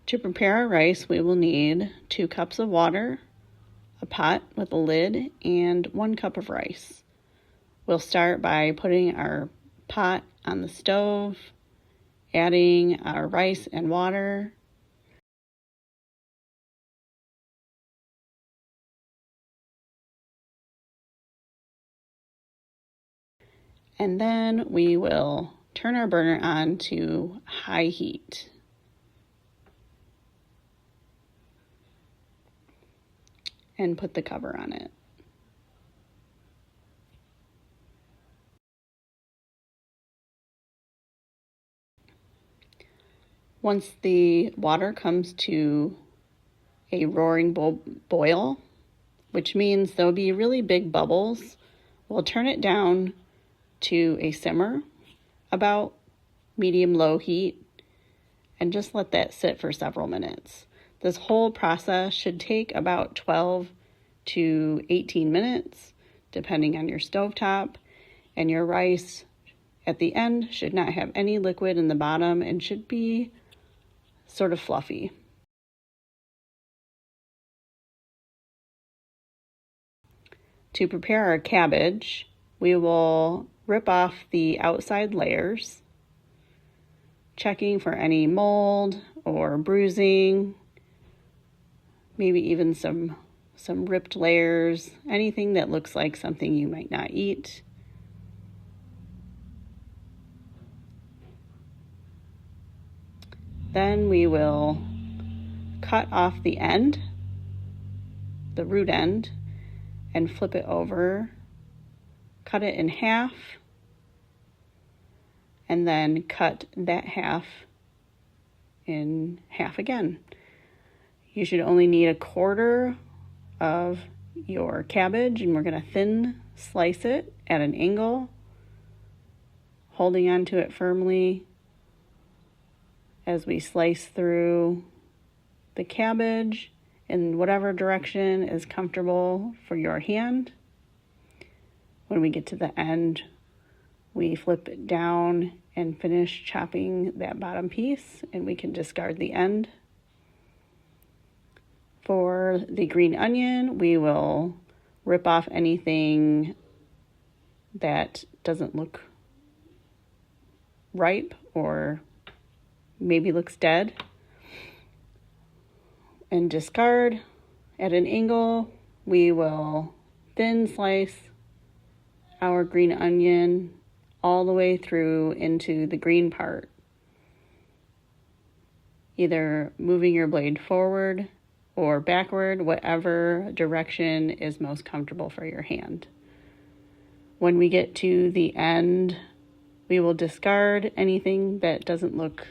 To prepare our rice, we will need 2 cups of water, a pot with a lid, and 1 cup of rice. We'll start by putting our pot on the stove, adding our rice and water. And then we will turn our burner on to high heat. And put the cover on it. Once the water comes to a roaring boil, which means there'll be really big bubbles, we'll turn it down to a simmer, about medium-low heat, and just let that sit for several minutes. This whole process should take about 12 to 18 minutes, depending on your stovetop, and your rice at the end should not have any liquid in the bottom and should be sort of fluffy. To prepare our cabbage, we will rip off the outside layers, checking for any mold or bruising, maybe even some ripped layers, anything that looks like something you might not eat. Then we will cut off the end, the root end, and flip it over, cut it in half, and then cut that half in half again. You should only need a quarter of your cabbage, and we're going to thin slice it at an angle, holding onto it firmly as we slice through the cabbage in whatever direction is comfortable for your hand. When we get to the end, we flip it down and finish chopping that bottom piece, and we can discard the end. For the green onion, we will rip off anything that doesn't look ripe or maybe looks dead, and discard. At an angle, we will thin slice our green onion all the way through into the green part, either moving your blade forward or backward, whatever direction is most comfortable for your hand. When we get to the end, we will discard anything that doesn't look